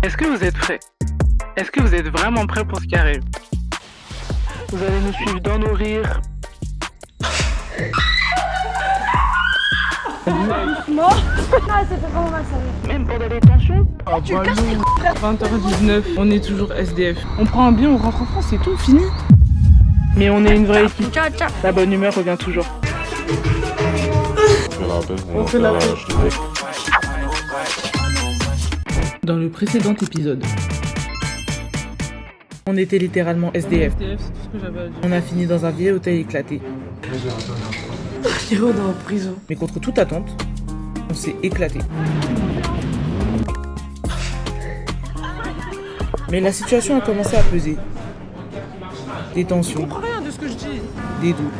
Est-ce que vous êtes prêts? Est-ce que vous êtes vraiment prêts pour ce qui arrive? Vous allez nous suivre dans nos rires. Non, ça fait vraiment mal ça. Même pendant les tensions. Ah, tu me casses les couilles, frère. 20h19, on est toujours SDF. On prend un billet, on rentre en France, c'est tout, fini. Mais on est une vraie équipe. Ciao, ciao. La bonne humeur revient toujours. On fait la paix. Dans le précédent épisode, on était littéralement SDF. SDF, c'est tout ce que j'avais à dire. On a fini dans un vieil hôtel éclaté. Frérot dans la prison. Mais contre toute attente, on s'est éclaté. Mais la situation a commencé à peser. Des tensions, Rien de ce que je dis. des doutes.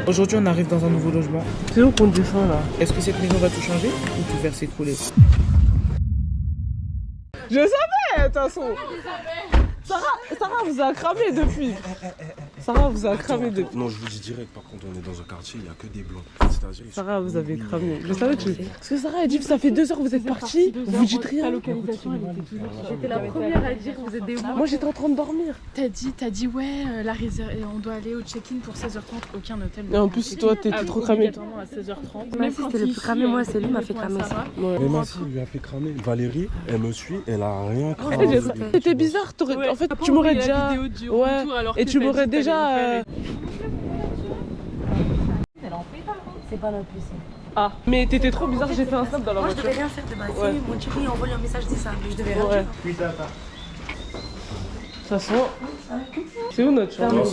Aujourd'hui, on arrive dans un nouveau logement. C'est où qu'on descend là? Est-ce que cette maison va tout changer ou tout faire s'écrouler? Je savais, de toute façon. Sarah vous a cramé depuis. Sarah vous a cramé depuis. Non, je vous dis direct, par contre, on est dans un quartier, il n'y a que des blancs. C'est-à-dire, Sarah vous avez cramé. Je savais que Parce que Sarah a dit que ça fait 2 heures que vous êtes partis. Vous dites rien. Ta localisation, elle était toujours. J'étais la première à dire vous êtes des ouf. Moi j'étais en train de dormir. T'as dit ouais, la réserve, on doit aller au check-in pour 16h30. Aucun hôtel. Et en plus, toi, t'étais trop cramé. Obligatoirement à 16h30. Massi, c'était le plus cramé, moi, c'est lui qui m'a fait cramer ça. Ouais. mais Massi lui a fait cramer. Valérie, elle me suit, elle a rien cramé. C'était bizarre. En fait, tu m'aurais déjà. Ouais. Et tu m'aurais déjà. C'est pas notre plus. Ah, mais t'étais trop bizarre, j'ai fait un snap dans la Moi, je voiture. devais rien faire de base. Ouais. Ils m'ont dit oui, envoie un message, dis ça. Mais je devais rien Ouais. faire. Ça sent. C'est où notre chambre? Non, en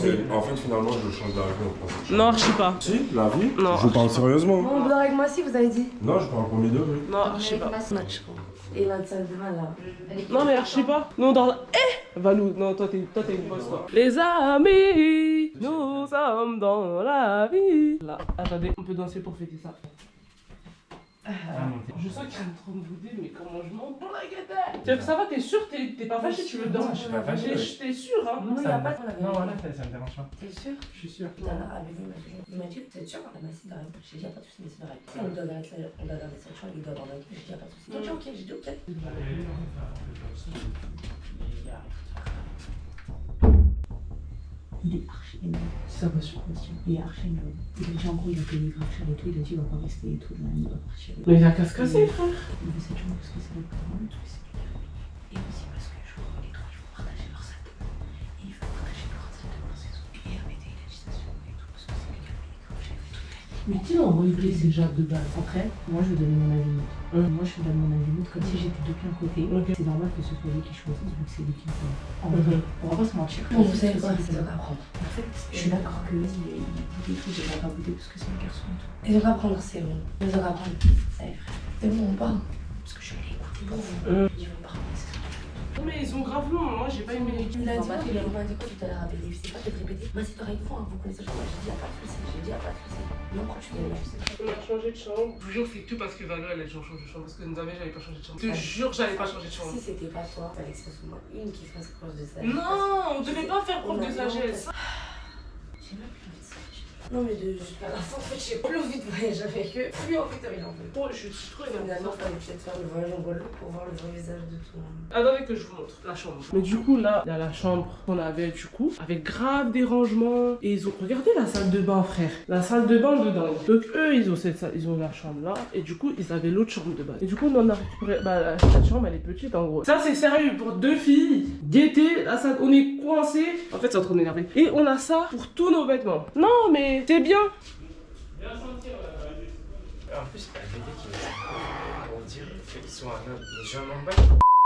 fait, finalement, je change d'avis au principe. Non, je sais pas. Si, la vie. Non. Je vous parle sérieusement. Bon, vous dort avec moi si vous avez dit. Non, je parle au premier degré. Non, je sais pas. Notre chambre. Et notre salle de bain là. Non, mais je sais pas. Nous on dort là. Valou, non, toi t'es une bosse toi. Les amis, nous sommes dans la vie. Là, attendez, on peut danser pour fêter ça. Je sens qu'il est en train de vous dire, mais comment je m'en prends la gueule. Ça va, t'es sûr? T'es pas fâché, tu veux dormir? Je suis pas fâché. T'es sûr, hein? Non, il n'y a pas de problème. Non, voilà, ça me dérange pas. T'es sûr? Je suis sûr. Il m'a dit, t'es sûr? On a massé de rêve. J'ai dit, y'a pas de soucis, mais c'est de rêve. Si on doit garder cette chambre, il doit dormir avec nous. J'ai dit, y'a pas de soucis. Il m'a dit, ok, j'ai dit, ok. Il est archi énorme. Ça va sur quoi? Il est archi énorme. Il a dit, en gros, il a payé grave cher et tout. Il a dit, il va pas rester et tout. Là, il va partir. Mais il a qu'à se casser, frère. Il veut cette chambre parce que c'est le plus grand truc, c'est qu'il a payé. Et aussi parce que je crois que les trois, ils vont partager leur salle de bain. Et ils vont partager leur salle de bain, c'est tout. Et Hervé, il a dit ça sur moi et tout parce que c'est lui qui a payé grave cher et tout. Mais tu sais, en réalité, c'est déjà de base. Après, moi, je vais donner mon avis neutre. Moi, je vais donner mon avis neutre comme si j'étais depuis un côté. C'est normal que ce soit lui qui choisisse vu que c'est lui qui fait. En vrai, on va pas se mentir. Bon, vous savez quoi, c'est à prendre. En fait, je suis d'accord que il goûte des trucs, j'ai pas goûté parce que c'est un garçon et tout. Ils ont qu'à prendre, c'est bon. Ils ont qu'à prendre. Ça y est, frère. C'est bon, on part. Parce que je vais l'écouter pour vous. Ils vont pas rester ça. Non, mais ils ont grave long. Moi, j'ai pas aimé les Il a dit quoi tout à l'heure à Bélé? C'est pas de te répéter. Moi, c'est pareil, vous connaissez le j'ai dit, y'a pas de soucis. J'ai dit, y'a pas de soucis. Non, quand tu viens là, je sais pas. On a changé de chambre. Je vous jure, c'est tout parce que Valou, elle a changé de chambre. Parce que Nzamé, j'avais pas changé de chambre. Je te jure, j'avais pas changé de chambre. Si c'était pas toi, fallait que ce soit moi une qui fasse preuve de sagesse. Non, on devait pas faire preuve de sagesse. J'ai même plus envie de sagesse. Non, mais jusqu'à la fin, en fait, j'ai plus envie de voyager avec eux. Plus envie de voyager avec eux. Oh, je suis trop énervée. Finalement, fallait peut-être faire le voyage en Guadeloupe pour voir le vrai visage de tout le monde. Attendez que je vous montre la chambre. Mais du coup, là, il y a la chambre qu'on avait du coup, avec grave des rangements. Et ils ont regardé la salle de bain, frère. La salle de bain dedans. Donc eux, ils ont la chambre là. Et du coup, ils avaient l'autre chambre de base. Et du coup, nous, on a récupéré. Bah, la chambre, elle est petite en gros. Ça, c'est sérieux pour 2 filles. Gaieté, la salle, on est coincés. En fait, c'est en train d'énerver. Et on a ça pour tous nos vêtements. Non, mais c'est bien. En plus, la vérité pour dire qu'ils sont un homme. Mais je m'en bats.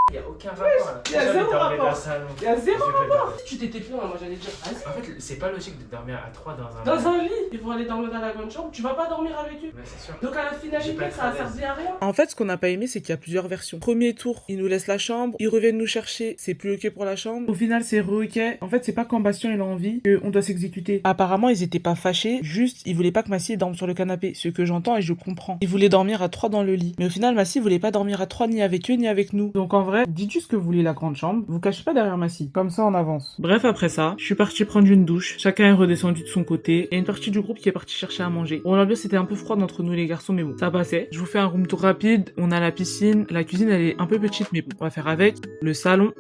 Il n'y a aucun rapport là. Il y a zéro rapport. Il y a zéro rapport. Si tu t'étais plaint, moi j'allais dire vas-y. En fait, c'est pas logique de dormir à 3 Dans un lit, ils vont aller dormir dans la grande chambre, tu vas pas dormir avec eux. Ouais, c'est sûr. Donc à la finalité, ça a servi à rien. En fait, ce qu'on n'a pas aimé, c'est qu'il y a plusieurs versions. Premier tour, ils nous laissent la chambre, ils reviennent nous chercher, c'est plus ok pour la chambre. Au final, c'est re-ok. En fait, c'est pas quand Bastien il a envie qu'on doit s'exécuter. Apparemment, ils étaient pas fâchés, juste ils voulaient pas que Massi dorme sur le canapé. Ce que j'entends et je comprends. Ils voulaient dormir à 3 dans le lit. Mais au final, Massi voulait pas dormir à 3 ni avec eux ni avec nous. Donc en vrai, vrai, dites juste que vous voulez la grande chambre, vous cachez pas derrière ma scie, comme ça on avance. Bref, après ça, je suis parti prendre une douche, chacun est redescendu de son côté, et une partie du groupe qui est partie chercher à manger. Bon, l'ambiance était un peu froide entre nous les garçons, mais bon, ça passait. Je vous fais un room tour rapide, on a la piscine, la cuisine elle est un peu petite, mais bon, on va faire avec, le salon,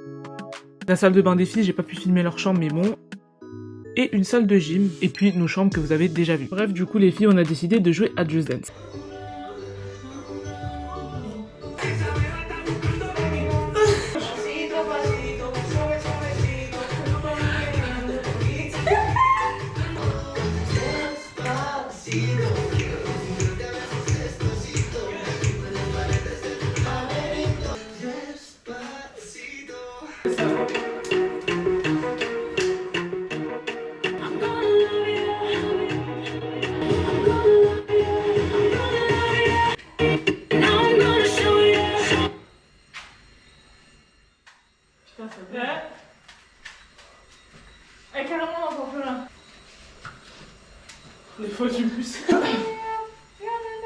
la salle de bain des filles, j'ai pas pu filmer leur chambre, mais bon, et une salle de gym, et puis nos chambres que vous avez déjà vues. Bref, du coup les filles, on a décidé de jouer à Just Dance. Carrément, on n'entend plus rien. Les fois du bus.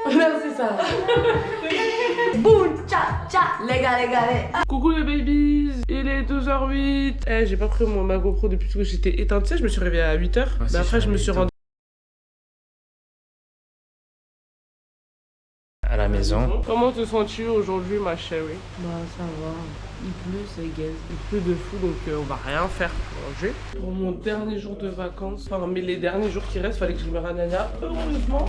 Merci ça. Boum, tcha, tcha, les gars, Coucou les babies, il est 12h08. Eh, j'ai pas pris ma GoPro depuis que j'étais éteinte. Tu sais, je me suis réveillée à 8h. Mais après, je me suis rendue À la maison. Comment te sens-tu aujourd'hui, ma chérie? Bah, ça va. Il pleut, c'est gaze. Il pleut de fou, donc on va rien faire pour manger. Pour mon dernier jour de vacances, enfin, mais les derniers jours qui restent, fallait que je me ranania. Heureusement,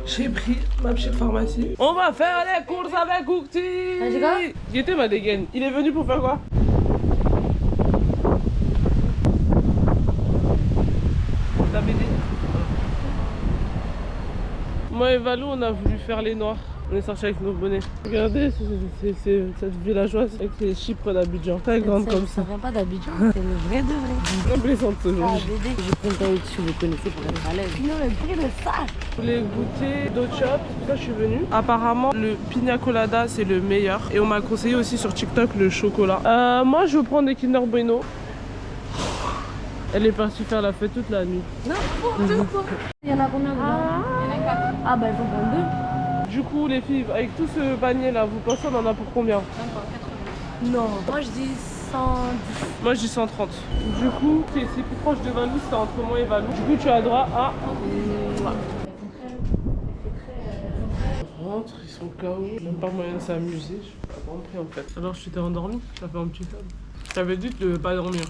j'ai pris ma petite pharmacie. On va faire les courses avec Goukti. Ah, c'est quoi? Il était ma dégaine. Il est venu pour faire quoi? Ça m'aider. Moi et Valou, on a voulu faire les noirs. On est sortis avec nos bonnets. Regardez, c'est cette villageoise avec les chypres d'Abidjan. Très grande comme ça. Ça vient pas d'Abidjan, c'est le vrai de vrai. Très plaisante Ah, aujourd'hui. bébé, j'ai pris le dessus, vous connaissez pour être à l'aise. Non, mais prix de ça. Je voulais goûter d'autres shops, c'est pour ça que je suis venue. Apparemment, le pina colada, c'est le meilleur. Et on m'a conseillé aussi sur TikTok le chocolat. Moi, je veux prendre des Kinder Bueno. Elle est partie faire la fête toute la nuit. N'importe quoi. Il y en a combien dedans? Il y en a 4. Ah, bah, il faut prendre 2. Du coup, les filles, avec tout ce panier là, vous pensez on en a pour combien? Non. Moi, je dis 110. Moi, je dis 130. Du coup, c'est plus proche de Valou, c'est entre moi et Valou. Du coup, tu as droit à. Rentre, ils sont KO. Même pas moyen de s'amuser. Je suis pas compris en fait. Alors, tu t'es endormi? Ça fait un petit peu. Je t'avais dit de pas dormir.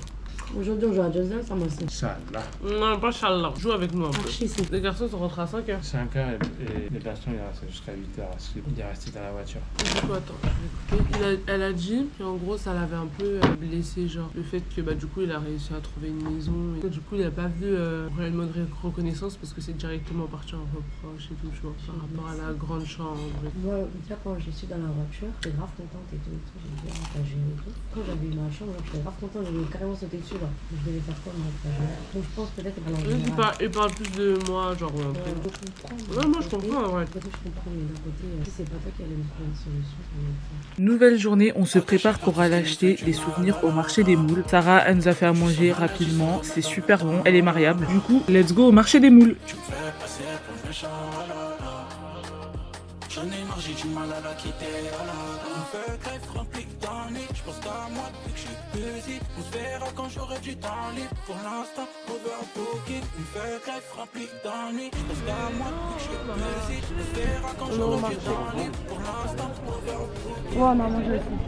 Aujourd'hui, on joue à Just Dance, ça m'a fait. Ça, là. Non, pas Charles. Joue avec nous un peu. Archi, c'est. Les garçons sont rentrés à 5h. 5h et les garçons, il est resté jusqu'à 8h. Il est resté dans la voiture. Du coup, attends, je vais écouter. Elle a dit qu'en gros, ça l'avait un peu blessé, genre le fait que du coup, il a réussi à trouver une maison. Et du coup, il a pas vu réellement de reconnaissance parce que c'est directement parti en reproche et tout, tu vois, par rapport à la grande chambre. Moi, déjà, quand je suis dans la voiture, j'étais grave contente et tout. J'ai dit, ah, t'as géré et tout. Quand j'avais eu ma chambre, j'étais grave contente, j'ai carrément sauté dessus là. Je devais faire quoi, moi, t'as géré. Donc, je pense peut-être qu'elle va Il parle plus de moi, genre un truc. Je comprends. Ouais, moi je comprends, ouais. D'un côté, je comprends, mais d'un côté, si c'est pas toi qui allais me trouver une solution, ça va être ça. Nouvelle journée, on se prépare pour aller acheter des souvenirs au marché des moules. Sarah, elle nous a fait à manger rapidement, c'est super bon, elle est mariable. Du coup, let's go au marché des moules. J'en ai marre, j'ai du mal à la quitter. On fait grève rempli d'années. Je pense qu'à moi depuis que je suis busy. On se verra quand j'aurai du temps libre. Pour l'instant, overbooking. On fait grève rempli d'années. Je pense qu'à moi depuis que je suis busy. On se verra quand j'aurai du temps libre. Pour l'instant, overbooking. Ouais, maman, je le sais.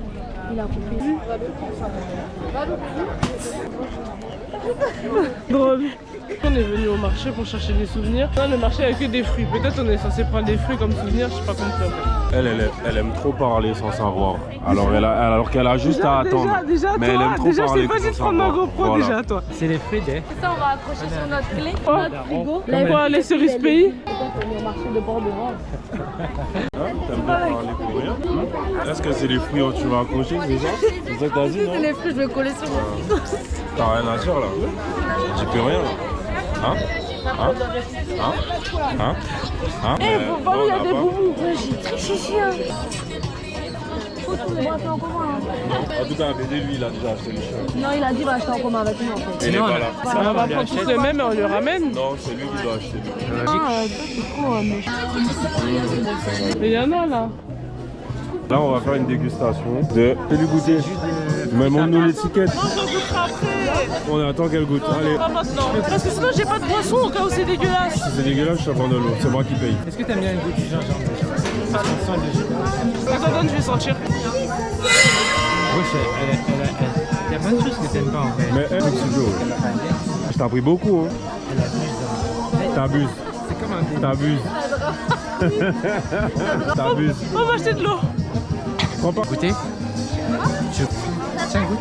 Il a coupé. Drôle. On est venu au marché pour chercher des souvenirs. Là, le marché, il n'y a que des fruits. Peut-être on est censé prendre des fruits comme souvenirs, je sais pas compris en fait. Elle aime trop parler sans savoir. Alors qu'elle a juste à attendre. Déjà, mais elle aime trop je parler t'ai pas dit de sans prendre ma savoir. GoPro Voilà. déjà, toi. C'est les fruits des. Ça, on va accrocher sur notre clé, Ouais. notre frigo. Quoi, les cerises pays? On est au marché de Bord-de-Vence. Hein, t'aimes bien parler pour rien? Est-ce que c'est les fruits que tu vas accrocher, c'est ça? C'est ça que t'as dit, non? Les fruits, je vais coller sur mon frigo. T'as rien à dire là? Tu peux rien là? Hein? Hein? Hein? Hein? Hein? Eh, faut pas, il y a des boubous. J'ai très chien. Faut tout le boire en commun. En tout cas, BD lui il a déjà acheté le chien. Non, il a dit va acheter en commun avec nous en fait. Il est pas là. On va prendre tous le même et on le ramène. Non, c'est lui qui doit acheter. Ah, toi, c'est trop méchant. Mais il y en a là. Là, on va faire une dégustation de... Fais-lui goûter. Mais montre-nous l'étiquette. Non, j'en goûterai après. On attend qu'elle goûte. Allez. Pas maintenant. Parce que sinon, j'ai pas de boisson au cas où c'est dégueulasse. Si c'est dégueulasse, je t'apprends de l'eau. C'est moi qui paye. Est-ce que t'aimes bien le goût du gingembre déjà? Attends, donne, je vais sentir. Wesh, il y a plein de choses que t'aimes pas en fait. Mais elle, c'est toujours. Je t'en prie beaucoup. Hein. T'abuses. C'est comme un bébé. T'abuses. T'abuses. On va acheter de l'eau. Prends pas. Goûter? Tiens, goûte.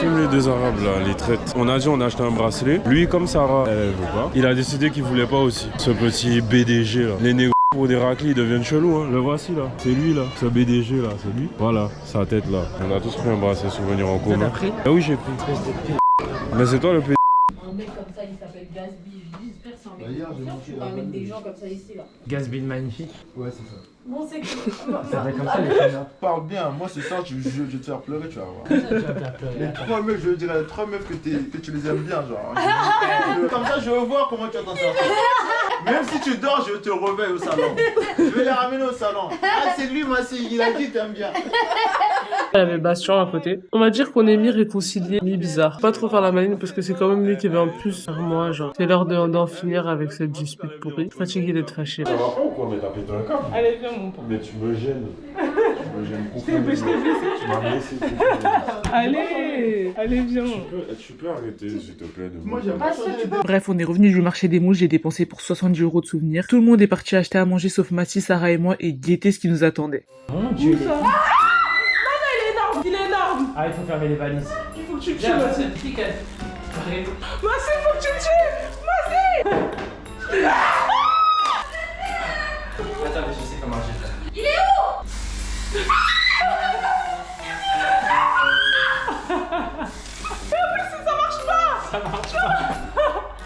Comme les deux arabes là, les traites. On a dit on a acheté un bracelet. Lui comme Sarah, elle veut pas. Il a décidé qu'il voulait pas aussi. Ce petit BDG là. Les négros pour des raclis ils deviennent chelous hein. Le voici là. C'est lui là. Ce BDG là, c'est lui. Voilà, sa tête là. On a tous pris un bracelet souvenir en commun. T'as pris? Ah oui j'ai pris. Mais c'est toi le PD. Un mec comme ça, il s'appelle Gatsby. J'espère que c'est un mec conscient. Tu ramènes des gens comme ça ici, là. Gatsby magnifique. Ouais, c'est ça. Bon, c'est que. Ça va comme ça les connards. Parle bien, moi ce soir je vais te faire pleurer, tu vas voir. Tu vas faire pleurer. Les trois meufs, je dirais les trois meufs que tu les aimes bien, genre. Comme ça, je veux voir comment tu vas t'en sortir. Même si tu dors, je te réveille au salon. Je vais les ramener au salon. Ah, c'est lui, moi, il a dit t'aimes bien. Il y avait Bastien à côté. On va dire qu'on est mi-réconcilié, mi-bizarre. Pas trop faire la maline parce que c'est quand même lui qui avait en plus vers moi, genre. C'est l'heure d'en finir avec cette dispute pourrie. Je suis fatigué d'être fâché. Ça va pas ou quoi? Mais t'as pété un câble. Allez, viens, mon pote. Mais tu me gênes. Tu me gênes profondément. Tu m'as blessé. Allez, viens. Tu peux arrêter s'il te plaît de Moi, j'aime pas changer les Bref, on est revenu du marché des mouches, j'ai dépensé pour 70 € de souvenirs. Tout le monde est parti acheter à manger sauf Mathis, Sarah et moi et guetter ce qui nous attendait. Mon dieu. Il est énorme. Ah, il faut fermer les valises. Il faut que tu le tues, Viens, Mathis. Arrête. Mathis, il faut que tu le tues. Mathis. Attends, mais je sais comment je fais.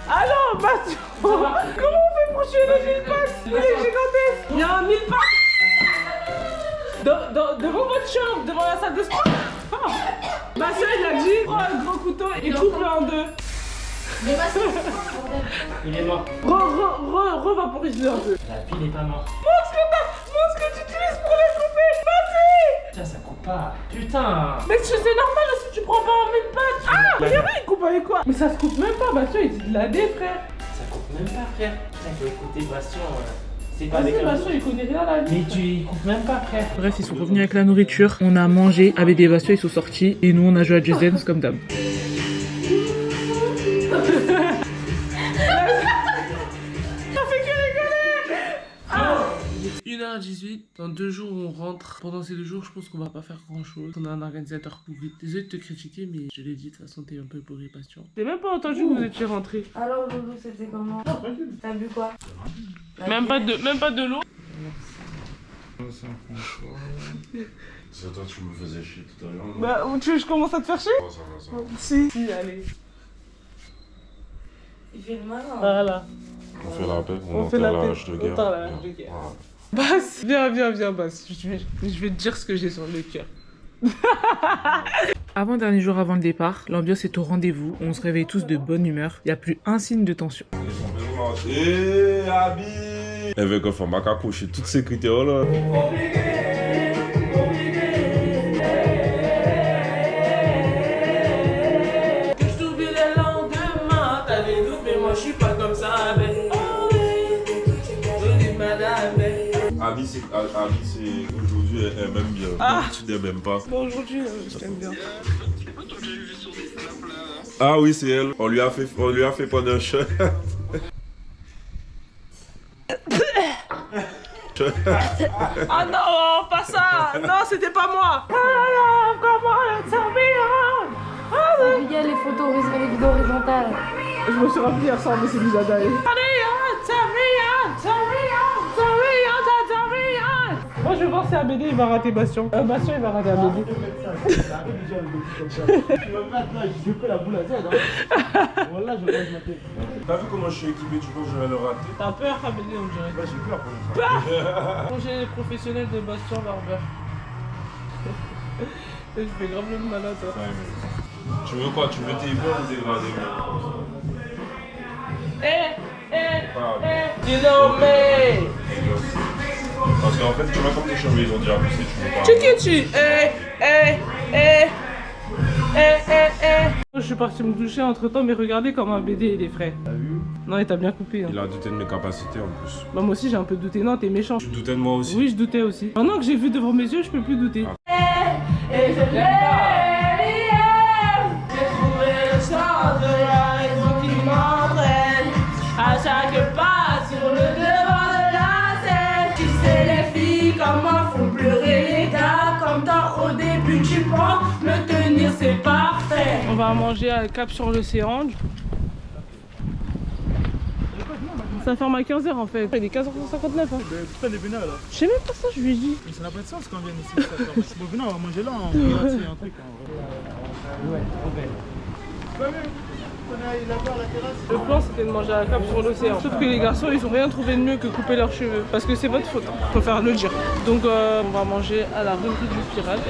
Alors, Bastien. Comment on fait pour tuer les 1000 packs? Il est gigantesque. Il y a un 1000 packs. Devant votre chambre, devant la salle de sport. Bastien, il a dit prends un gros couteau et coupe-le en deux. Mais bah, c'est. Il est mort. Revaporise-le un peu. La pile est pas morte. Montre ce que tu utilises pour les couper. Vas-y. Tiens, ça coupe pas. Putain. Mais c'est normal si tu prends pas un 1000 packs. Ah, regardez, il coupe avec quoi? Mais ça se coupe même pas, Bastien, il dit de la dé, frère. Ça coupe même pas, frère. Putain, il faut écouter Bastien. C'est pas avec Vas-y, un... Bastien, il connaît rien à la vie. Mais il coupe même pas, frère. Bref, ils sont revenus avec la nourriture, on a mangé, avec des Bastien, ils sont sortis, et nous on a joué à Just Dance comme d'hab. Ça fait que rigoler. 1h18, dans 2 jours on rentre. Pendant ces 2 jours, je pense qu'on va pas faire grand chose. On a un organisateur pourri. Désolé de te critiquer, mais je l'ai dit, de toute façon, t'es un peu pourri, Bastien. J'ai même pas entendu que vous étiez rentré. Alors, Loulou, c'était comment? T'as bu quoi? Même pas de l'eau. C'est toi tu me faisais chier tout à l'heure. Bah, tu veux que je commence à te faire chier? Oh, ça va, ça va. Si, allez. Il fait le malin. Voilà. On fait la paix, On fait la paix. l'âge de guerre. On tend la hache de guerre. Voilà. Basse, viens, Basse. Je vais te dire ce que j'ai sur le cœur. Avant-dernier jour avant le départ, l'ambiance est au rendez-vous, on se réveille tous de bonne humeur, il n'y a plus un signe de tension. Eh, Abi! Avec un format qu'à cocher tous ces critères là. Que je t'oublie le lendemain. T'as des doutes, mais moi je suis pas comme ça, ben. Jolie madame, ben. Abi, c'est aujourd'hui, elle m'aime bien. Ah. Tu n'aimes même pas. Bon, aujourd'hui, je t'aime bien. Ah oui, c'est elle. On lui a fait prendre un shirt. Ah non, pas ça. Non, c'était pas moi. Ah, comment le champion. Regarde les photos, les vidéos horizontales. Je me suis rappelé hier soir, mais c'est déjà d'aller. Moi je vais voir si ABD il va rater Bastien. Bastien il va rater ABD. Tu vas pas là, je fais la boule à Z. Voilà, je vais mater. T'as vu comment je suis équipé, tu penses que je vais le rater? T'as peur ABD on dirait. Bah, j'ai peur pour ça. Projet professionnel de Bastien Barber. Je fais grave le malade toi. Tu veux quoi? Tu veux tes peurs ou dégrader? You know me. Parce qu'en fait, tu vois comme tes cheveux, ils ont déjà poussé, tu veux pas. Chiquichi. Je suis parti me doucher entre temps, mais regardez comment un BD il est frais. T'as vu? Non, il t'a bien coupé. Hein. Il a douté de mes capacités en plus. Bah, moi aussi j'ai un peu douté. Non, t'es méchant. Tu doutais de moi aussi? Oui, je doutais aussi. Maintenant que j'ai vu devant mes yeux, je peux plus douter. Et je l'ai j'ai trouvé le sens de la raison qui m'entraîne à chaque pas sur le devant de la scène. Tu sais les filles comment font pleurer les gars, comme dans au début tu penses me tenir c'est parfait. On va manger à Cap sur l'océan. Ça ferme à 15h en fait. Il est 15h59 hein. Putain, les bénins là. Je sais même pas ça, je lui ai dit. Mais ça n'a pas de sens quand on vient ici. Bon, venez, on va manger là, on va gratter un truc. Ouais, trop belle. Le plan c'était de manger à Cap sur l'océan. Sauf que les garçons ils ont rien trouvé de mieux que couper leurs cheveux. Parce que c'est votre faute, hein. Faut faire le dire. Donc on va manger à la rue du Pirate.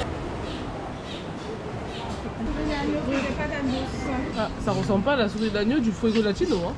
Ah, ça ressemble pas à la souris d'agneau du Fuego Latino hein.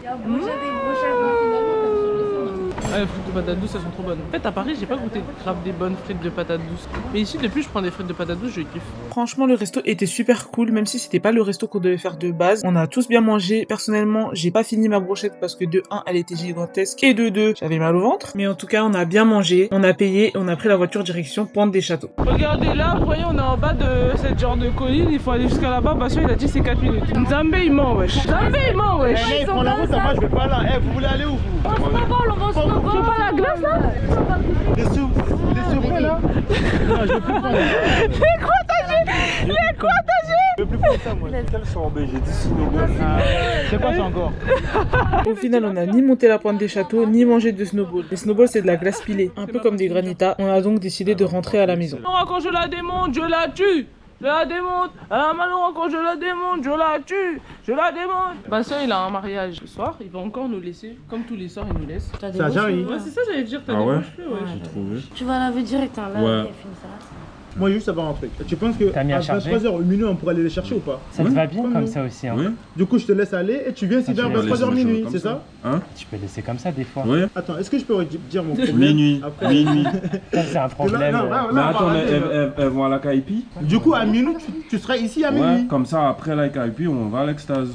Ah, les frites de patates douces elles sont trop bonnes. En fait à Paris j'ai pas goûté grave des bonnes frites de patates douces. Mais ici depuis je prends des frites de patates douces, je kiffe. Franchement, le resto était super cool, même si c'était pas le resto qu'on devait faire de base. On a tous bien mangé. Personnellement, j'ai pas fini ma brochette parce que de 1, elle était gigantesque et de 2, j'avais mal au ventre. Mais en tout cas, on a bien mangé, on a payé et on a pris la voiture direction Pointe des Châteaux. Regardez là, vous voyez on est en bas de cette genre de colline, il faut aller jusqu'à là-bas, Bastien il a dit c'est 4 minutes. Zambé il ment wesh. Zambé il ment wesh. Eh, prends la route, moi je vais pas là. Eh, vous voulez aller où vous? On va se snowball. Tu veux pas la glace là? Les sous là? Non, je veux plus prendre. Je veux plus prendre ça moi. Quel sorbet, j'ai dit snowball. C'est quoi ça encore? Au final, on a ni monté la Pointe des Châteaux, ni mangé de snowball. Les snowballs, c'est de la glace pilée, un peu comme des granitas. On a donc décidé de rentrer à la maison. Malora quand je la démonte, je la tue. Je la démonte. Ah Malora quand je la démonte, je la tue. Je la démonte. Bastien il a un mariage ce soir, il va encore nous laisser. Comme tous les soirs il nous laisse. Ça a jamais eu. Ouais c'est ça j'allais dire, t'as Ah des ouais? beaux cheveux ouais. J'ai trouvé. Tu vas laver direct, hein, là, Ouais. fini ça. Moi, juste savoir un truc. Tu penses que T'as mis à à charger 23h au minuit, on pourrait aller les chercher ou pas? Ça te va bien Comme comme nous. ça aussi. Hein. Oui? Du coup, je te laisse aller et tu viens ici Ah, vers tu laisses 23h mes cheveux minuit, comme c'est ça? Hein? Tu peux laisser comme ça des fois. Oui? Attends, est-ce que je peux dire mon problème? Minuit. Après Minuit. Ça, c'est un problème. Non, là, Mais on va attends, mais arrêter, là. elles vont à la Kaipi? Du coup, à minuit, tu serais ici à Ouais, minuit. comme ça, après la Kaipi, on va à l'extase.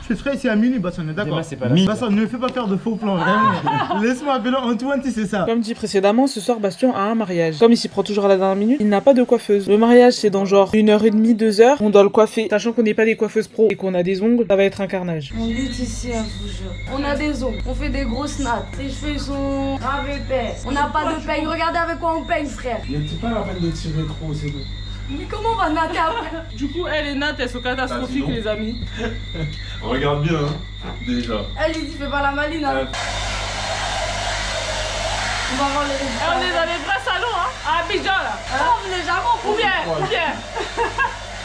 Tu serais ici à minuit, bah ça on est d'accord. Demain, c'est pas la Bah ça ne me fais pas faire de faux plans, vraiment. Laisse-moi appeler Antoine si c'est ça. Comme dit précédemment, ce soir, Bastien a un mariage. Comme il s'y prend toujours à la dernière minute, il n'a pas de coiffeuse. Le mariage, c'est dans genre 1h30, 2h. On doit le coiffer. Sachant qu'on n'est pas des coiffeuses pro et qu'on a des ongles, ça va être un carnage. On lutte ici, hein, je vous jure. On a des ongles, on fait des grosses nattes. Les cheveux ils sont grave épais. On n'a pas de peigne. Regardez avec quoi on peigne, frère. C'est pas la peine de tirer trop, c'est bon. Mais comment on va natter après? Du coup, elle et Nat, elles sont catastrophiques, les amis. Regarde bien, hein, déjà. Elle lui dit, fais pas la maline, hein. On va voir les résultats. On est dans les vrais salons, hein, à Abidjan, là. Oh, vous n'êtes jamais au Ou bien.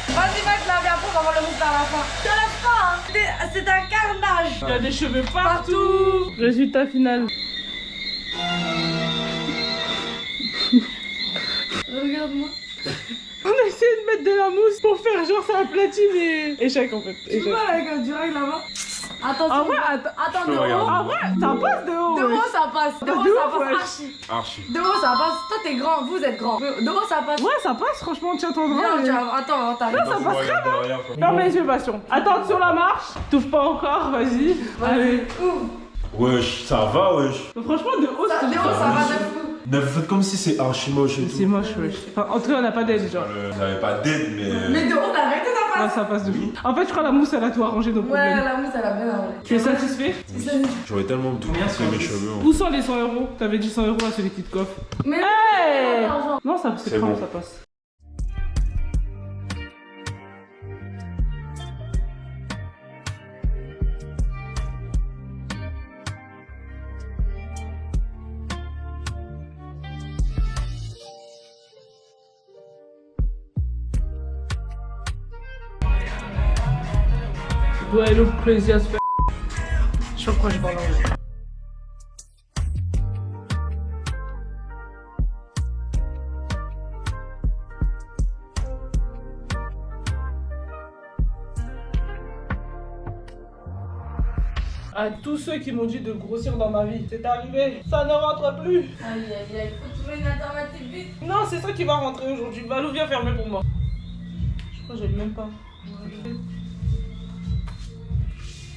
Vas-y, mec, là, viens, après, on va voir le résultat à la fin. Te lève pas, hein. C'est un carnage. Il y a des cheveux partout. Résultat final. Regarde-moi. On a essayé de mettre de la mousse pour faire genre ça aplatit, mais échec en fait. Tu Échec. vois avec du règle là-bas? Attention. En vrai, attends, de regarde. haut. en vrai, ça passe de haut. De ouais. haut, ça passe. De haut, De ça ouf, passe ouais. archi. Archi. De haut, ça passe. Toi, t'es grand. Vous êtes grand. De haut, ça passe. Ouais, ça passe, franchement, tiens ton Viens, droit. tiens, attends, Ça passe très bien. bien. Ferme les yeux, Bastien. Attention la marche. T'ouvres pas encore, vas-y. Allez. Ouvre. Wesh, ça va, wesh. Franchement, de haut, De haut, ça va de fou. Ne faites comme si c'est archi moche et tout. c'est moche, wesh. Enfin, en tout cas, on n'a pas d'aide, genre. Vous n'avez pas d'aide, mais. Mais de haut, arrêtez, ça Ouais, passe. ça passe de fou. En fait, je crois la mousse, elle a tout arrangé nos Ouais, problèmes. la mousse, elle a bien arrangé. Tu es satisfait? J'aurais tellement tout fait mes cheveux. En fait. Où sont les 100 euros? T'avais dit 100 euros à celui qui te coffre. Mais Hey l'argent. Non, ça c'est C'est bon, bon. ça passe. Do I look crazy as f***? Je sais pas pourquoi je parle anglais. À tous ceux qui m'ont dit de grossir dans ma vie, c'est arrivé, ça ne rentre plus. Aïe, aïe, aïe. veux une alternative vite? Non, c'est ça qui va rentrer aujourd'hui. Valou, viens fermer pour moi. Je crois que j'aime même pas.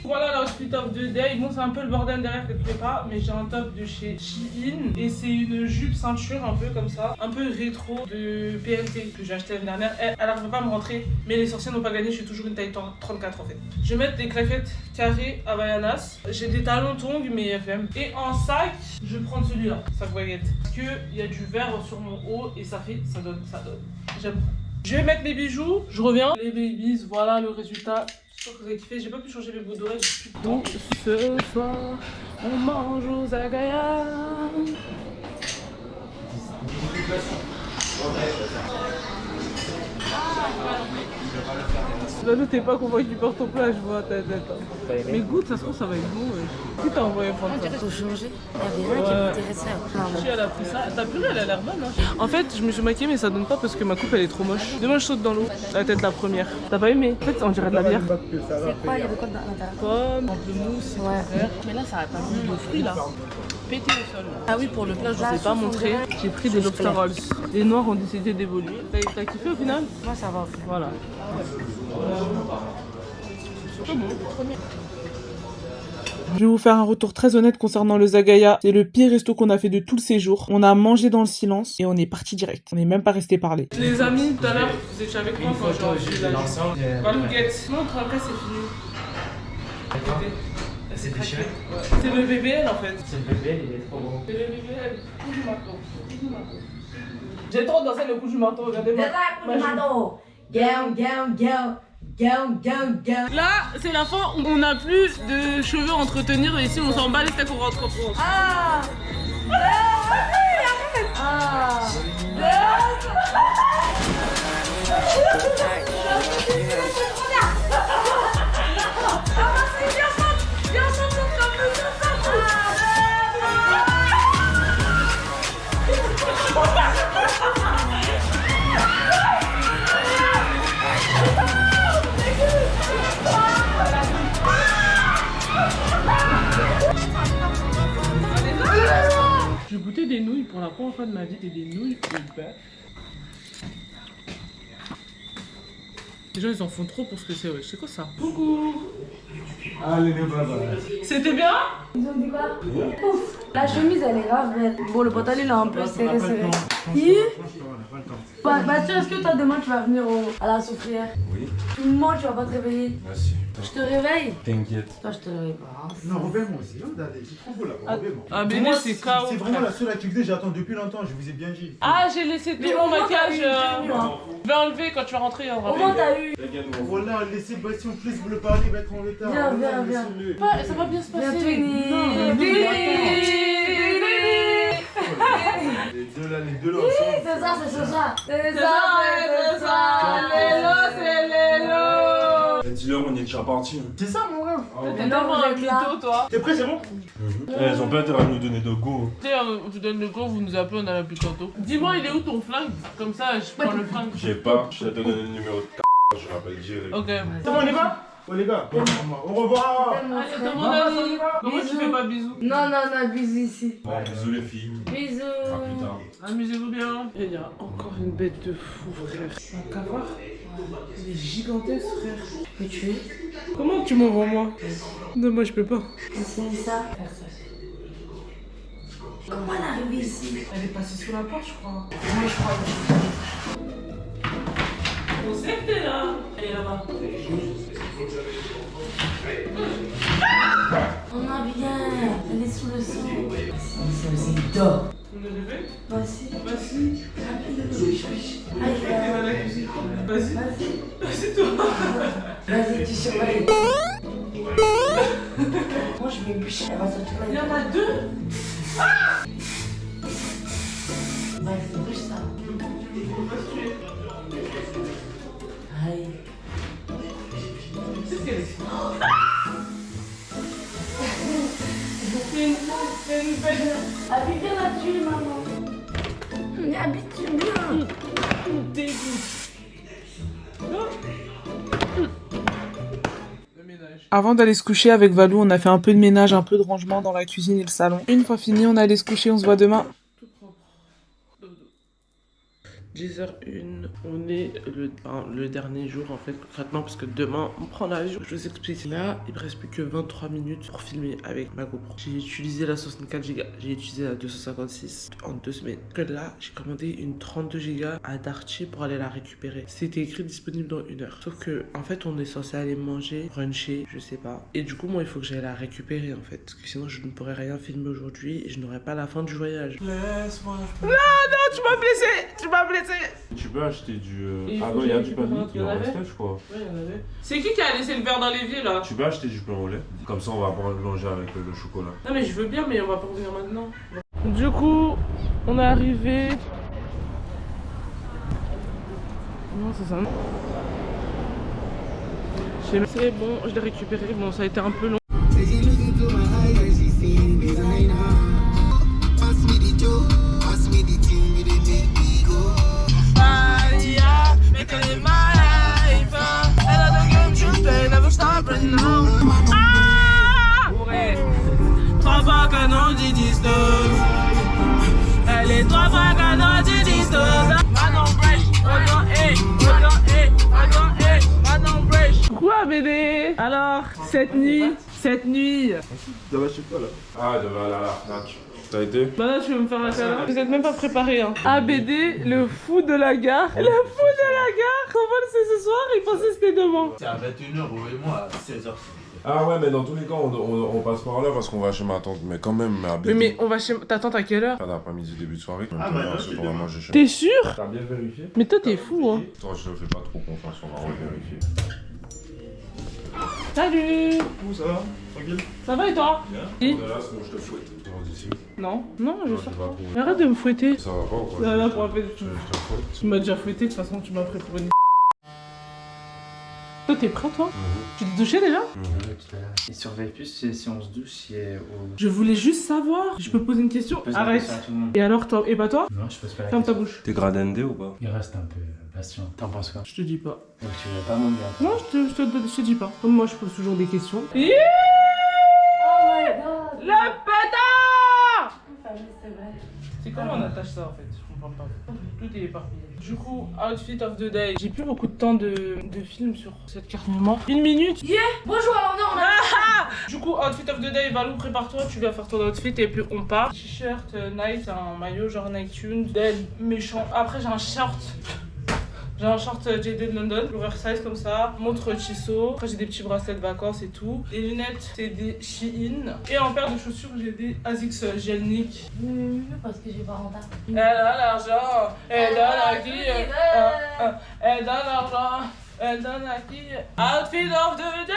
Voilà l'outfit of the day. Bon, c'est un peu le bordel derrière quelque part, mais j'ai un top de chez Shein et c'est une jupe ceinture un peu comme ça, un peu rétro de PLT que j'ai acheté l'année dernière. Elle ne pas me rentrer, mais les sorciers n'ont pas gagné. Je suis toujours une taille 34 en fait. Je vais mettre des claquettes carrées Havaianas. J'ai des talons tongs mais FM. Et en sac, je vais prendre celui-là, sac baguette, parce que il y a du vert sur mon haut et ça donne. J'aime. Je vais mettre mes bijoux. Je reviens. Les babies, voilà le résultat. Je que vous avez kiffé, j'ai pas pu changer mes bouts d'oreilles, j'ai plus de temps. Ce soir, on mange aux Zagaya. Valou, t'es pas convaincu par ton plat, je vois ta tête. Mais goûte, ça se trouve, ça va être bon. Qui t'a envoyé prendre ça? Faut changer. Il y avait un qui a intéressé. Elle a pris ça. Ta purée, elle a l'air bonne. Hein. En fait, je me suis maquillée, mais ça donne pas parce que ma coupe elle est trop moche. Demain, je saute dans l'eau. La tête la première. T'as pas aimé? En fait, on dirait de la bière. C'est quoi? Il y avait quoi dans l'intérieur? Pomme, pamplemousse, vert. Mais là, ça va pas mis le fruit là. Péter au sol. Ah oui, pour le plat, je vous ai pas montré. J'ai pris des lobster rolls. Les noirs ont décidé d'évoluer. T'as kiffé au final? Moi, ça va. Voilà. Je vais vous faire un retour très honnête concernant le Zagaya. C'est le pire resto qu'on a fait de tout le séjour. On a mangé dans le silence et on est parti direct. On n'est même pas resté parler. Les amis, tout à l'heure, vous étiez avec moi quand j'ai reçu la Valouguette. Montre, après c'est fini. C'est déchiré? C'est le BBL en fait. C'est le BBL, il est trop gros. C'est le BBL. Coup du marteau. J'ai trop dansé le coup du marteau, regardez-moi. Là, c'est la fin où on n'a plus de cheveux à entretenir et ici on s'en bat les steaks, on rentre en France. Ah! Ah! J'ai goûté des nouilles pour la première fois de ma vie, des nouilles au bœuf. Les gens ils en font trop pour ce que c'est, ouais. C'est quoi ça? Coucou! Allez, baba. C'était bien? Ils ont dit quoi? Ouf! La chemise elle est grave belle. Bon, le pantalon il est un peu serré. Bastien, est-ce que toi demain tu vas venir à la soufrière? Oui. Moi tu vas pas te réveiller? Merci. Je te réveille? T'inquiète. Toi je te réveille pas. Non, réveille-moi aussi. C'est trop beau là. Réveille-moi. Ah, bébé, c'est KO. C'est vraiment la seule activité que j'attends depuis longtemps, je vous ai bien dit. Ah, j'ai laissé tout Mais mon au moins, maquillage. t'as eu une tenue, hein. Je vais enlever quand tu vas rentrer. On va Au moins t'as eu. Voilà, laissez Bastien, plus vous le parler, il va être en retard. Viens, Voilà, viens. laissez-le. Ça va bien se passer. Les deux là ensemble. C'est ça, c'est ça. C'est C'est ça. C'est Lélo. Dis-leur, on est déjà parti. C'est ça mon rêve. T'es tellement un mytho, toi. T'es prêt, c'est bon? Elles ont pas intérêt à nous donner de go. Tu sais, on vous donne le go, vous nous appelez, on a plus tantôt. Dis-moi, il est où ton flingue? Comme ça, je prends le flingue. Je sais pas, je te donne le numéro de je rappelle direct. Ok. C'est bon, on y va? Oh les gars, au revoir. Allez, demande à nous. Comment tu fais pas bisous? Non, bisous ici. Bon, bisous les filles. Bisous. À plus tard. Amusez-vous bien. Il y a encore une bête de fou, frère. Un cavard? Il est gigantesque, frère. Je peux tuer? Comment tu m'envoies moi? Non, moi je peux pas. C'est ça. Comment elle est arrivée ici? Elle est passée sous la porte, je crois. Moi je crois. On sait que t'es là. Elle est là-bas. On a bien. Elle est sous le sang. C'est dort. On le réveille? Vas-y. Vas-y. Allez, T'es dans la cuisine. Vas-y. Vas-y, toi. Vas-y, tu surveilles. Moi je vais bûcher. Elle va sortir là. Il y en a deux. Vas-y, bouge ça. Aïe. Qu'est-ce qu'elle est? Habite bien là-dessus, maman. Mais habite bien. Dégoût. Le ménage. Avant d'aller se coucher avec Valou, on a fait un peu de ménage, un peu de rangement dans la cuisine et le salon. Une fois fini, on allait se coucher, on se voit demain. Tout propre. 10h01, on est le dernier jour en fait concrètement parce que demain on prend l'avion. Je vous explique. Là, il me reste plus que 23 minutes pour filmer avec ma GoPro. J'ai utilisé la 64 Go, j'ai utilisé la 256 en 2 semaines. Que là, j'ai commandé une 32 Go à Darty pour aller la récupérer. C'était écrit disponible dans 1 heure. Sauf que en fait, on est censé aller manger, bruncher, je sais pas. Et du coup, moi, il faut que j'aille la récupérer en fait, parce que sinon je ne pourrais rien filmer aujourd'hui et je n'aurai pas la fin du voyage. Laisse-moi. Non, tu m'as blessé, tu m'as blessé. Tu peux acheter du. Il Ah faut non, il y a que du je pain de mie, récupère il en un restait, truc. je crois. Ouais, il y en avait. C'est qui a laissé le verre dans l'évier là? Tu peux acheter du pain au lait. Comme ça, on va manger avec le chocolat. Non, mais je veux bien, mais on va pas revenir maintenant. Du coup, on est arrivé. Non, c'est ça. C'est bon, je l'ai récupéré. Bon, ça a été un peu long. Trois fois canon du distance. Elle est trois fois canon du distance. Manon Bresh, Manon Bresh. Quoi, BD? Alors, cette nuit. Ça va, je sais pas là. Ah, de aller à la Fnac. Ça a été? Bah là, tu veux me faire un câlin? Vous êtes même pas préparés, hein. ABD, le fou de la gare. Le fou de la gare. Comment c'est ce soir? Il pensait que c'était demain. C'est à 21h, et moi à 16h. Ah ouais, mais dans tous les cas, on passe par là parce qu'on va chez ma tante. Mais quand même, à Oui, mais on va chez ta tante à quelle heure? Fin d'après-midi, début de soirée. Ah bah non, on va manger chez T'es sûr? T'as bien vérifié? Mais toi, t'es fou, hein. Toi, je fais pas trop confiance, on va revérifier. Salut. Où ça va? Tranquille? Ça va et toi? Bien. Oui. On est là, sinon je te fouette. Rentre ici. Non, non, je Non, sors tu vas pas. trouver. Mais arrête de me fouetter. Ça va pas ou quoi? Ça va pour un peu. Je te fouette. Tu m'as déjà fouetté, de toute façon, tu m'as pris pour une. Toi, t'es prêt, toi? Tu t'es douché déjà? Il surveille plus si on se douche, si au... Je voulais juste savoir. Je peux poser une question? Arrête. Et alors, toi? Et pas toi? Non, je pose pas la Ferme ta question. bouche. T'es gradendé ou pas? Il reste un peu patient. T'en penses quoi? Je te dis pas. Donc tu veux pas mon bien? Non, je te dis pas. Comme moi, je pose toujours des questions. Yeah. Oh my god! Le pétard! Enfin, c'est vrai. C'est comment on attache ça en fait? Je comprends pas. Tout est éparpillé. Du coup, outfit of the day. J'ai plus beaucoup de temps de film sur cette carte mémoire. 1 minute. Yeah! Bonjour, alors non, on a... Du coup, outfit of the day, Valou, prépare-toi, tu vas faire ton outfit et puis on part. T-shirt Nike, un maillot genre Nike Tunes, dead, méchant. Après, j'ai un short. J'ai un short JD de London, oversize comme ça, montre Tissot. Après, j'ai des petits bracelets de vacances et tout. Les lunettes, c'est des Shein. Et en paire de chaussures, j'ai des Asics Gelnik. Parce que j'ai pas rentable. Elle a l'argent, elle donne à qui? Elle donne l'argent, elle donne à qui? Outfit of the day!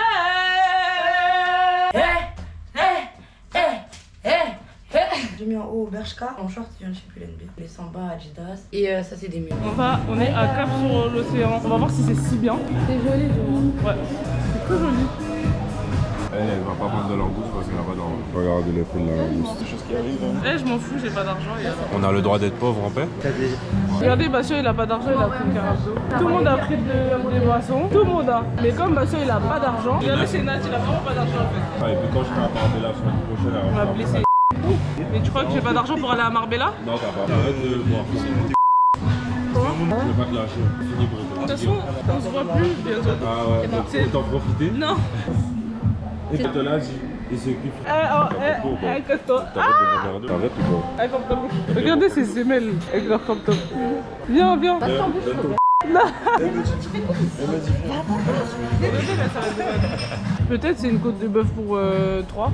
J'ai mis en haut Bershka, en short il vient de chez Pull&Bear. Les samba Adidas. Et ça c'est des murs. On est à Cap sur l'océan. On va voir si c'est si bien. C'est joli, Ouais, c'est très joli. Elle va pas prendre de langouste parce qu'elle a pas d'argent. Regardez le prix de la langouste. Des choses qui arrivent. Hein. Eh, je m'en fous, j'ai pas d'argent. Et alors On a le droit d'être pauvre en paix? regardez, Bastien il a pas d'argent, il a pris une carabdo. Tout le monde a pris des boissons. Tout le monde a. Mais comme Bastien il a pas d'argent, regardez, c'est Nat, il a vraiment pas d'argent en fait. Ah, et puis quand je serai à Marbella la semaine prochaine, On m'a blessé. Mais tu crois que j'ai pas d'argent pour aller à Marbella? Non, t'as pas. Arrête de boire. Je vais pas te lâcher. Fini pour De toute façon, on se voit plus bientôt. Ah ouais, donc C'est- autant profiter. Non. Et puis te l'a dit. Et c'est qui? Casse-toi. T'arrêtes ou quoi? Allez, ferme ta bouche. Regardez ces semelles avec leur crop top. Viens, viens. Peut-être c'est une côte de bœuf pour 3.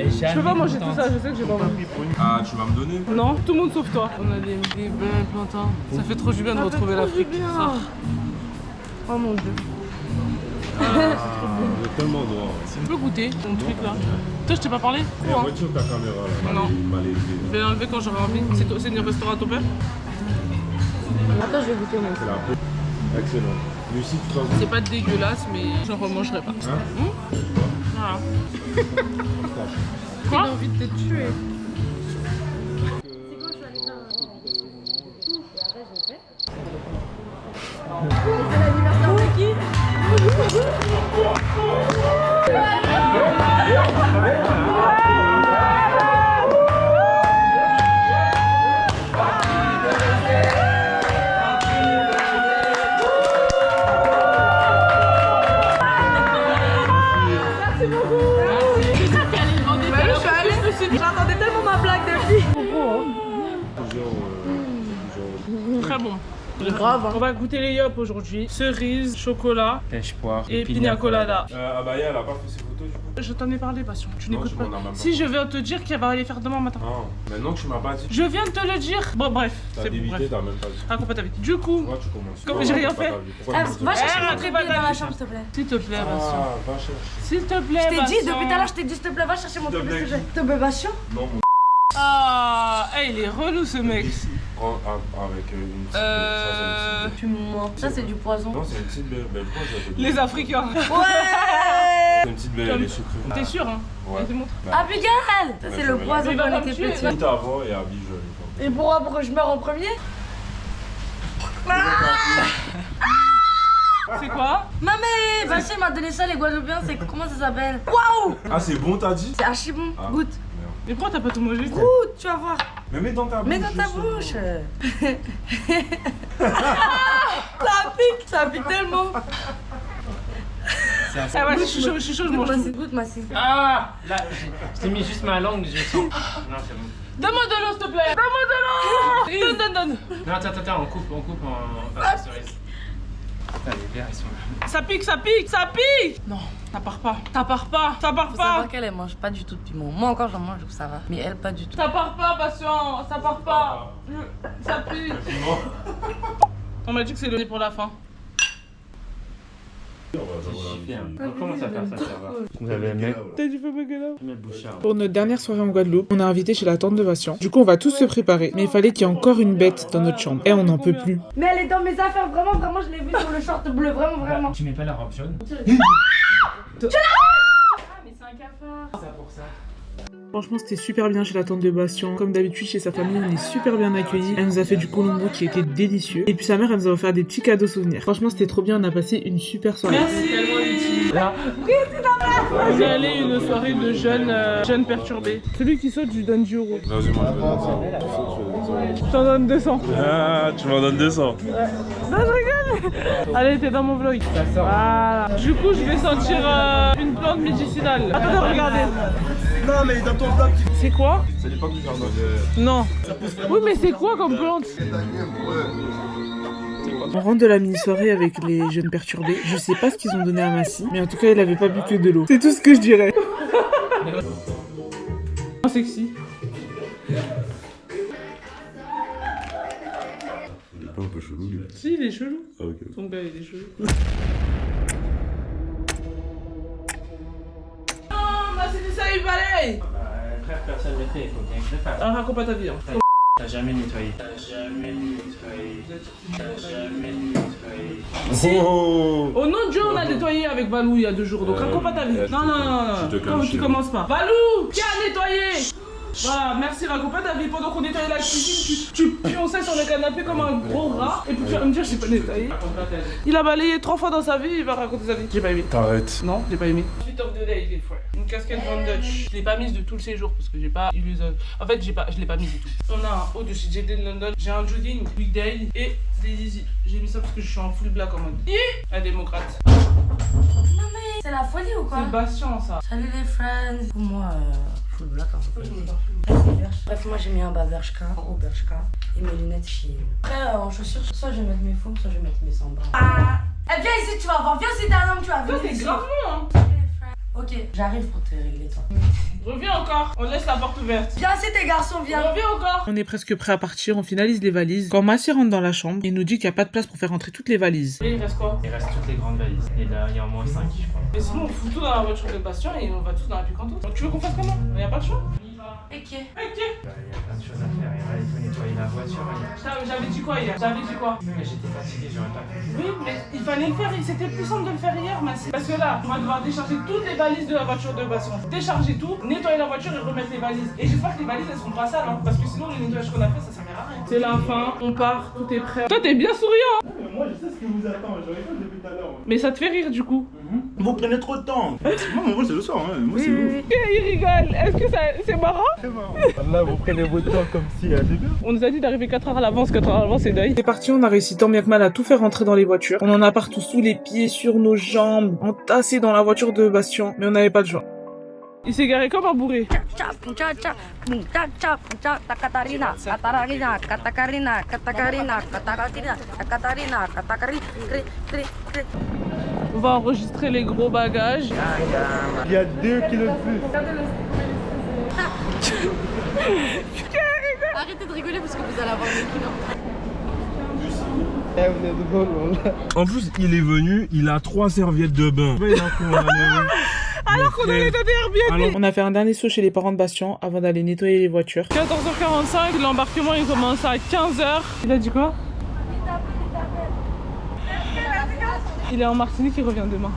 Je peux pas manger tout ça, je sais que j'ai pas envie. Ah, tu vas me donner? Non, tout le monde sauf toi. On a des belles plantains. Ça fait trop du bien de retrouver l'Afrique. Ça. Oh mon dieu. J'ai tellement droit. Tu peux goûter ton truc là. Toi, je t'ai pas parlé? Et retire ta caméra là. Non. Mal élevé. Je vais l'enlever quand j'aurai envie. C'est une restaurant à ton père? Attends, je vais goûter moi. C'est la peau. Excellent. Lucie, tu t'en C'est pas dégueulasse, mais j'en remangerai pas. Hein? Voilà. Quoi? J'ai envie de te tuer. très bon. Grave. On va goûter les yop aujourd'hui. Cerise, chocolat Pêche poire et pina colada. Abaya, elle a pas fait ses photos du coup. Je t'en ai parlé, Passion. Tu Non, n'écoutes tu pas. m'en as même pas Si, je viens te dire qu'elle va aller faire demain matin. Non, maintenant que tu m'as pas dit. Je viens de te le dire. Bon, bref. T'as C'est bon, débité, bref. t'as même pas dit. Raconte pas ta vie. Du coup, Pourquoi tu commences? Comme j'ai rien Raconte pas fait. ta vie. Pourquoi tu commences? Va chercher mon rentrez trépied pas dans dans la la chambre, s'il te plaît. s'il te plaît, Passion. Ah, va chercher. S'il te plaît, Je t'ai dit, Passion. depuis tout à l'heure, je t'ai dit, s'il te plaît, va chercher mon S'il te trépied, s'il te plaît. plaît. S'il te plaît, Passion. Non, mon Ah, il est relou ce mec. prends avec une petite baie. Tu mens. Ça, c'est du poison. Non, c'est une petite baie. Pourquoi je vais te dire? Les Africains. Ouais. C'est une petite baie, elle est sucrée. T'es sûr, hein? Ouais. Je te montre. Abigail. Ça, c'est le poison Il va quand on pas était me tuer, petit. Quitte avant et habille jeune. Et pourquoi je meurs en premier? C'est quoi? Maman, Bachir m'a donné ça, les Guadeloupéens, c'est comment ça s'appelle? Waouh! Ah, c'est bon, t'as dit? C'est archi bon. Ah. Goûte. Mais pourquoi t'as pas tout mangé? Goûte, tu vas voir. Mais mets dans ta bouche. Mets dans ta juste. bouche. Ça pique tellement. Ah ouais, je suis chaud, je mange tout. Goûte, Massi. Ah là, je t'ai mis juste ma langue, je sens. Non, c'est bon. Donne-moi de l'eau, s'il te plaît. Donne-moi de l'eau. Donne. Non, attends, on coupe en cerise. Putain, les verres ils sont là. Ça pique. Non, ça part pas. Faut savoir qu'elle elle mange pas du tout de piment. Moi encore j'en mange, donc ça va. Mais elle pas du tout. Ça part pas, Patient. Ça part pas. Ça pique. On m'a dit que c'est donné pour la fin. On commence à faire ça, ça va. Vous avez aimé? T'as du feu là. Je mets le bouchard. Pour notre dernière soirée en Guadeloupe, on a invité chez la tante de Patient. Du coup, on va tous se préparer. Mais il fallait qu'il y ait encore une bête dans notre chambre. Et on n'en peut plus. Mais elle est dans mes affaires, vraiment, je l'ai vue sur le short bleu, vraiment. Tu mets pas la robe jaune? Ah, mais c'est un cafard. Ça pour ça. Franchement, c'était super bien chez la tante de Bastien. Comme d'habitude, chez sa famille, on est super bien accueillis. Elle nous a fait du colombo qui était délicieux. Et puis sa mère, elle nous a offert des petits cadeaux souvenirs. Franchement, c'était trop bien. On a passé une super soirée. Merci. Là. Vous allez une soirée de jeunes perturbés. Celui qui saute, je lui donne 10 euros. Vas-y, moi, je te donne ça. Je t'en donne 200. Ah, tu m'en donnes 200. Non, je rigole. Allez, t'es dans mon vlog. Voilà. Du coup, je vais sentir une plante médicinale. Attendez, regardez. Non, mais dans ton vlog, C'est quoi? C'est l'époque du jardin. Non. Oui, mais c'est quoi comme plante? On rentre de la mini-soirée avec les jeunes perturbés. Je sais pas ce qu'ils ont donné à Massi, mais en tout cas, il avait pas bu que de l'eau. C'est tout ce que je dirais. Sexy. Il est pas un peu chelou, lui. Si, il est chelou. Ah, ok. Ton gars, il est chelou. Non, c'est ça, il balaye. Frère, personne ne le fait, il faut bien que je le fasse. Ah, raconte pas ta vie. Hein. T'as jamais nettoyé. Oh! Au nom de Dieu, on a nettoyé avec Valou il y a 2 jours, donc raconte pas ta vie. Non, je te calme, tu chérie. commences pas. Valou, qui a nettoyé? Voilà, merci, raconte pas ta vie. Pendant qu'on nettoyait la cuisine, tu pionçais sur le canapé comme un gros rat, et puis tu vas me dire j'ai pas nettoyé. Il a balayé 3 fois dans sa vie, il va raconter sa vie. J'ai pas aimé. T'arrêtes. Non, j'ai pas aimé. Suite of the day, des fois. Une casquette Von Dutch. Je l'ai pas mise de tout le séjour parce que j'ai pas eu les autres. En fait, je l'ai pas mise du tout. On a un haut de chez JD London. J'ai un jogging, weekday et des Yeezy. J'ai mis ça parce que je suis en full black en mode. Un démocrate. Non, mais c'est la folie ou quoi? C'est Bastien, ça. Salut les friends. Pour moi, full black un peu. Bref, moi j'ai mis un bas Bershka, un haut Bershka et mes lunettes Shein. Après, en chaussures, soit je vais mettre mes faux, soit je vais mettre mes sandales. Ah! Eh, viens ici, tu vas voir. Viens si t'es un homme, tu vas Toi, venir t'es ici. grave long, hein. Ok, j'arrive pour te régler toi. Reviens encore. On laisse la porte ouverte. Viens si tes garçons, viens. Reviens encore. On est presque prêt à partir, on finalise les valises. Quand Massi rentre dans la chambre, il nous dit qu'il n'y a pas de place pour faire rentrer toutes les valises. Et il reste quoi? Il reste toutes les grandes valises. Et là, il y a au moins 5, je crois. Mais sinon, on fout tout dans la voiture de Bastien et on va tous dans la piquanto. Donc, tu veux qu'on fasse comment? Il n'y a pas de choix. Ok. Ok. Il y a plein de choses à faire. Il faut nettoyer la voiture. J'avais dit quoi hier? J'avais dit quoi? Mais j'étais fatigué, j'aurais pas pu. Oui, mais il fallait le faire. C'était plus simple de le faire hier, Massi. Parce que là, on va devoir décharger toutes les valises de la voiture de Bastien. Décharger tout, nettoyer la voiture et remettre les valises. Et j'espère que les valises elles seront pas sales, hein, parce que sinon le nettoyage qu'on a fait, ça servira à rien. C'est la fin, on part, tout est prêt. Toi, t'es bien souriant. Hein. Moi, je sais ce qui vous attend. J'aurais pas depuis tout à l'heure. Mais ça te fait rire du coup. Vous prenez trop de temps. Moi, mon rôle, c'est le soir. Hein. Moi, c'est vous. Il rigole. Est-ce que c'est marrant? C'est marrant. Là, vous prenez votre temps comme si c'est bien. On nous a dit d'arriver 4 heures à l'avance, 4 heures à l'avance, c'est deuil. C'est parti, on a réussi tant bien que mal à tout faire rentrer dans les voitures. On en a partout sous les pieds, sur nos jambes, entassés dans la voiture de Bastien, mais on n'avait pas de choix. Il s'est garé comme un bourré. On va enregistrer les gros bagages. Il y a 2 kilos de plus. Arrêtez de rigoler parce que vous allez avoir des kilos. Vous êtes drôle, voilà. En plus, il est venu, il a 3 serviettes de bain. Alors qu'on allait donner Airbnb. On a fait un dernier saut chez les parents de Bastien avant d'aller nettoyer les voitures. 14h45, l'embarquement il commence à 15h. Il a dit quoi? Il est en Martinique, il revient demain.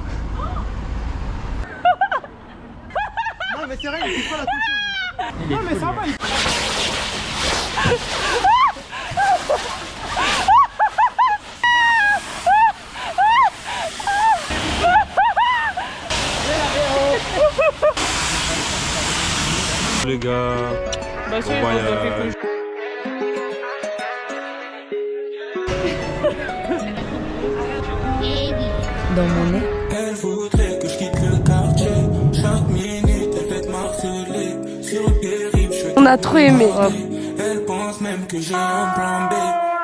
Non, mais c'est vrai, il prend la couche. Non, mais ça va, il... Les gars, Bah, bon voyage. Dans mon nez. Elle voudrait que je quitte le quartier. Chaque minute, elle fait marceler. Sur le périph', je fais. On a trop aimé. Elle pense même que j'ai un plan B.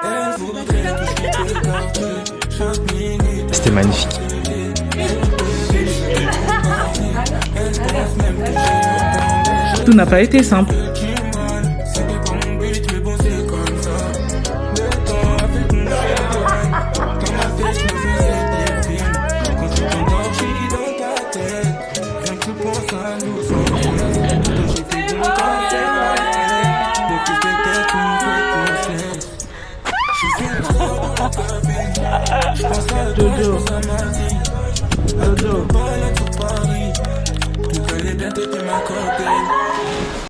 Elle voudrait que je quitte le quartier. Chaque minute. C'était magnifique. Tout n'a pas été simple. Jojo. Jojo.